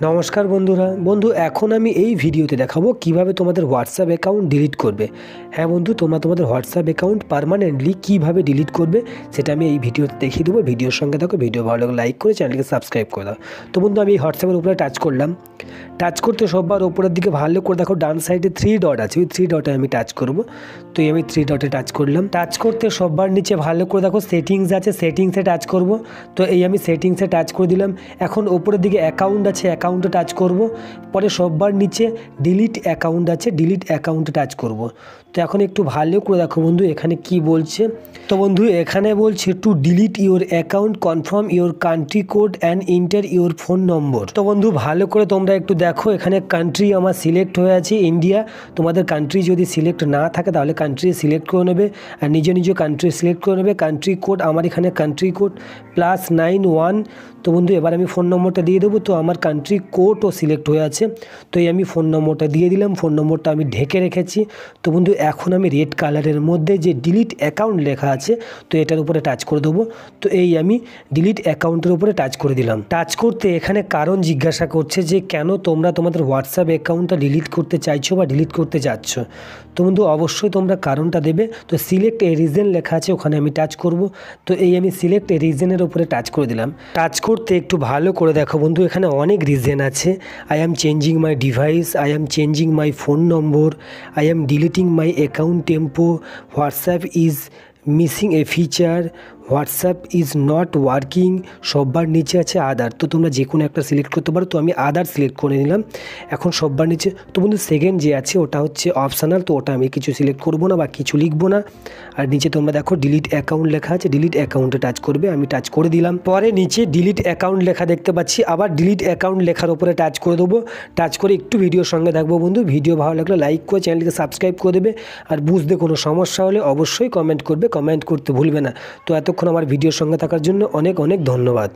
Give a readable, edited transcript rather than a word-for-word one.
নমস্কার বন্ধুরা। বন্ধু, এখন আমি এই ভিডিওতে দেখাবো কিভাবে তোমাদের হোয়াটসঅ্যাপ অ্যাকাউন্ট ডিলিট করবে। হ্যাঁ বন্ধু, তোমরা তোমাদের হোয়াটসঅ্যাপ অ্যাকাউন্ট পার্মানেন্টলি কিভাবে ডিলিট করবে সেটা আমি এই ভিডিওতে দেখিয়ে দেবো। ভিডিওর সঙ্গে থাকো, ভিডিও ভালো লাগলে লাইক করে চ্যানেলকে সাবস্ক্রাইব করে দাও। তো বন্ধু, আমি এই হোয়াটসঅ্যাপের উপরে টাচ করলাম। টাচ করতে সববার ওপরের দিকে ভালো করে দেখো, ডান সাইডে 3 ডট আছে, ওই 3 ডটে আমি টাচ করব। তো আমি 3 ডটে টাচ করলাম। টাচ করতে সববার নিচে ভালো করে দেখো সেটিংস আছে, সেটিংসে টাচ করব। তো আমি সেটিংসে টাচ করে দিলাম। এখন ওপরের দিকে অ্যাকাউন্ট আছে, অ্যাকাউন্টে টাচ করব। পরে সববার নিচে ডিলিট অ্যাকাউন্ট আছে, ডিলিট অ্যাকাউন্টে টাচ করব। তো এখন একটু ভালো করে দেখো বন্ধু এখানে কি বলছে। তো বন্ধু এখানে বলছে two delete your account confirm your country code and enter your phone নম্বর। তো বন্ধু ভালো করে তোমরা একটু দেখো, এখানে কান্ট্রি আমার সিলেক্ট হয়ে আছে ইন্ডিয়া। তোমাদের কান্ট্রি যদি সিলেক্ট না থাকে তাহলে কান্ট্রি সিলেক্ট করে নেবে, আর নিজ কান্ট্রি সিলেক্ট করে নেবে। কান্ট্রি কোড আমার এখানে কান্ট্রি কোড +91। তো বন্ধু এবার আমি ফোন নম্বরটা দিয়ে দেবো। তো আমার কান্ট্রি কোডও সিলেক্ট হয়ে আছে, তো আমি ফোন নম্বরটা দিয়ে দিলাম। ফোন নম্বরটা আমি ঢেকে রেখেছি। তো বন্ধু এখন আমি রেড কালারের মধ্যে যে ডিলিট অ্যাকাউন্ট লেখা আছে, তো এটার উপরে টাচ করে দেবো। তো আমি ডিলিট অ্যাকাউন্টের উপরে টাচ করে দিলাম। টাচ করতে এখানে কারণ জিজ্ঞাসা করছে যে কেন তোমরা তোমাদের হোয়াটসঅ্যাপ অ্যাকাউন্টটা ডিলিট করতে চাইছো বা ডিলিট করতে যাচ্ছ। তো বন্ধু অবশ্যই তোমরা কারণটা দেবে। তো সিলেক্ট এ রিজন লেখা আছে, ওখানে আমি টাচ করব। তো আমি সিলেক্ট এ রিজনের উপরে টাচ করে দিলাম। টাচ করতে একটু ভালো করে দেখো বন্ধু, এখানে অনেক রিজন আছে। I am changing my device, I am changing my phone number, I am deleting my account tempo, WhatsApp is missing a feature, WhatsApp is not working, সববার নিচে আছে আদার। তো তোমরা যে কোনো একটা সিলেক্ট করতে পারো। তো আমি আদার সিলেক্ট করে নিলাম। এখন সববার নিচে তো বন্ধু সেকেন্ড যে আছে ওটা হচ্ছে অপশনাল, তো ওটা আমি কিছু সিলেক্ট করবো না বা কিছু লিখবো না। আর নিচে তোমরা দেখো ডিলিট অ্যাকাউন্ট লেখা আছে, ডিলিট অ্যাকাউন্টে টাচ করবে, আমি টাচ করে দিলাম। পরে নিচে ডিলিট অ্যাকাউন্ট লেখা দেখতে পাচ্ছি, আবার ডিলিট অ্যাকাউন্ট লেখার উপরে টাচ করে দেবো। টাচ করে একটু ভিডিওর সঙ্গে থাকবো বন্ধু। ভিডিও ভালো লাগলে লাইক করে চ্যানেলকে সাবস্ক্রাইব করে দেবে। আর বুঝতে কোনো সমস্যা হলে অবশ্যই কমেন্ট করবে, কমেন্ট করতে ভুলবে না। তো এতক্ষণ আমার ভিডিওর সঙ্গে থাকার জন্য অনেক অনেক ধন্যবাদ।